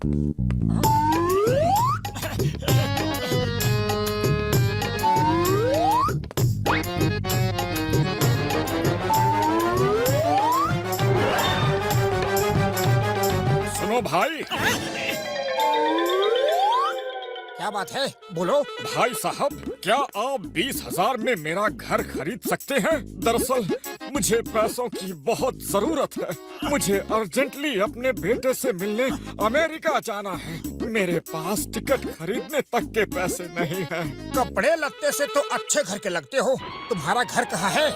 सुनो भाई, क्या बात है, बोलो। भाई साहब, क्या आप 20,000 में मेरा घर खरीद सकते हैं? दरअसल मुझे पैसों की बहुत जरूरत है। मुझे अर्जेंटली अपने बेटे से मिलने अमेरिका जाना है। मेरे पास टिकट खरीदने तक के पैसे नहीं हैं। कपड़े लगते से तो अच्छे घर के लगते हो। तुम्हारा घर कहाँ है?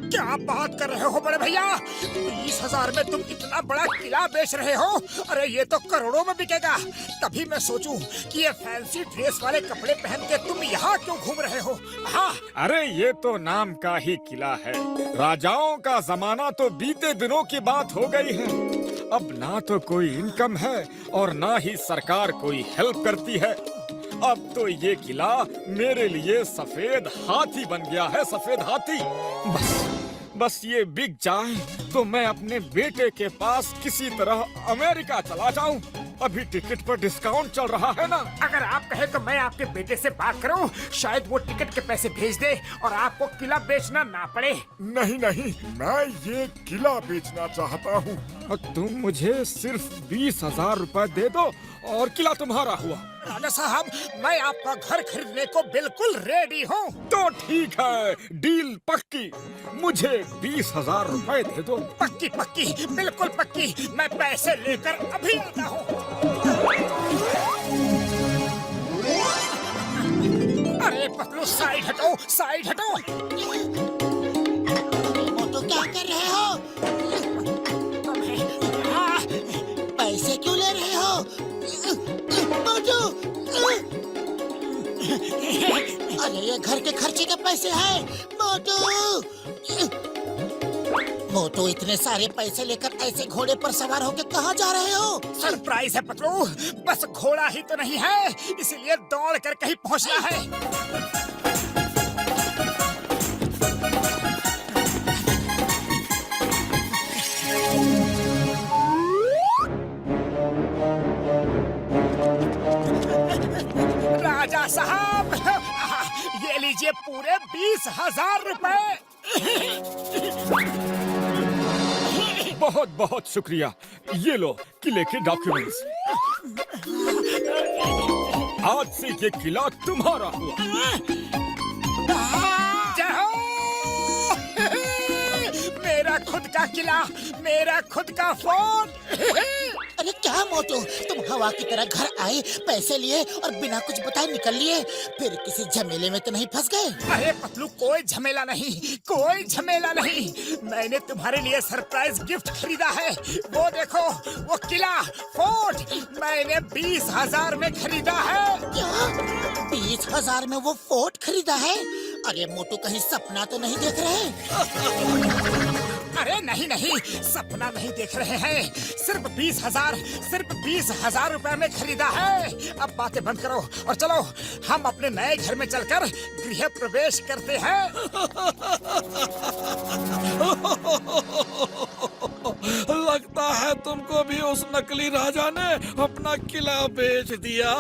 क्या बात कर रहे हो बड़े भैया? 20,000 में तुम इतना बड़ा किला बेच रहे हो? अरे ये तो करोड़ों में बिकेगा। तभी मैं सोचूं कि ये फैंसी ड्रेस वाले कपड़े पहन के तुम यहाँ क्यों घूम रहे हो? हाँ, अरे ये तो नाम का ही किला है। राजाओं का जमाना तो बीते दिनों की बात हो गई है। अब ना तो कोई इनकम है और ना ही सरकार कोई हेल्प करती है। अब तो ये किला मेरे लिए सफेद हाथी बन गया है, सफेद हाथी। बस ये बिक जाए तो मैं अपने बेटे के पास किसी तरह अमेरिका चला जाऊं। अभी टिकट पर डिस्काउंट चल रहा है ना। अगर आप कहे तो मैं आपके बेटे से बात करूं, शायद वो टिकट के पैसे भेज दे और आपको किला बेचना ना पड़े। नहीं नहीं, मैं ये किला बेचना चाहता हूँ। तुम मुझे सिर्फ 20,000 रुपए दे दो और किला तुम्हारा हुआ। राजा साहब, मैं आपका घर खरीदने को बिल्कुल रेडी हूँ। तो ठीक है, डील पक्की। मुझे 20,000 रुपए दे दो। पक्की पक्की, बिल्कुल पक्की। मैं पैसे लेकर अभी आता हूँ। अरे पतलू, साइड हटो, साइड हटो। मोटू, क्या कर रहे हो? पैसे क्यों ले रहे हो? मोटू! अरे ये घर के खर्चे के पैसे हैं। मोटू! मोटू, इतने सारे पैसे लेकर ऐसे घोड़े पर सवार होकर कहाँ जा रहे हो? सरप्राइज है पतलू, बस घोड़ा ही तो नहीं है, इसीलिए दौड़ कर कहीं पहुँचना है। राजा साहब, ये लीजिए पूरे 20,000 रुपए। बहुत बहुत शुक्रिया। ये लो किले के डॉक्यूमेंट्स। आज से ये किला तुम्हारा हुआ। जाओ! मेरा खुद का किला, मेरा खुद का फोर्ट। अरे क्या मोटू, तुम हवा की तरह घर आए, पैसे लिए और बिना कुछ बताए निकल लिए। फिर किसी झमेले में तो नहीं फंस गए? अरे पतलू, कोई झमेला नहीं, कोई झमेला नहीं। मैंने तुम्हारे लिए सरप्राइज गिफ्ट खरीदा है। वो देखो, वो किला, फोर्ट मैंने 20,000 में खरीदा है। क्या? 20,000 में वो फोर्ट खरीदा है? अरे मोटू, कहीं सपना तो नहीं देख रहे? अरे नहीं नहीं, सपना नहीं देख रहे हैं। सिर्फ 20,000 रुपए में खरीदा है। अब बातें बंद करो और चलो हम अपने नए घर में चलकर गृह प्रवेश करते हैं। लगता है तुमको भी उस नकली राजा ने अपना किला बेच दिया।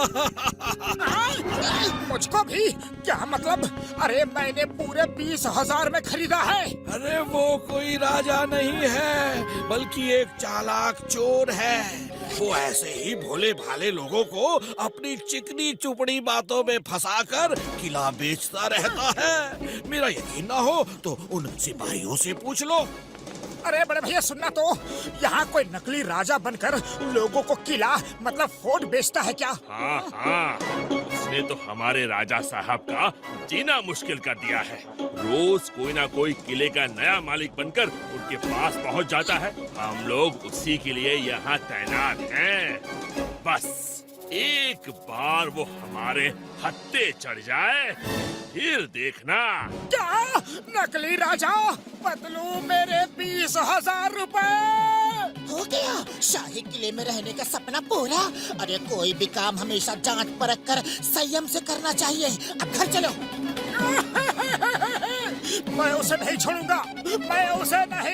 मुझको भी? क्या मतलब? अरे मैंने पूरे 20,000 में खरीदा है। अरे वो कोई राजा नहीं है, बल्कि एक चालाक चोर है। वो ऐसे ही भोले भाले लोगों को अपनी चिकनी चुपड़ी बातों में फंसाकर किला बेचता रहता है। मेरा यकीन ना हो तो उन सिपाहियों से पूछ लो। अरे बड़े भैया, सुनना तो, यहाँ कोई नकली राजा बनकर लोगों को किला मतलब फोर्ट बेचता है क्या? हाँ हाँ, उसने तो हमारे राजा साहब का जीना मुश्किल कर दिया है। रोज कोई ना कोई किले का नया मालिक बनकर उनके पास पहुँच जाता है। हम लोग उसी के लिए यहाँ तैनात हैं। बस एक बार वो हमारे हत्थे चढ़ जाए, फिर देखना। क्या? नकली राजा? पतलू, मेरे 20,000 रुपए। हो गया शाही किले में रहने का सपना पूरा। अरे कोई भी काम हमेशा जांच परख कर संयम से करना चाहिए। अब घर चलो। मैं उसे नहीं छोड़ूंगा, मैं उसे नहीं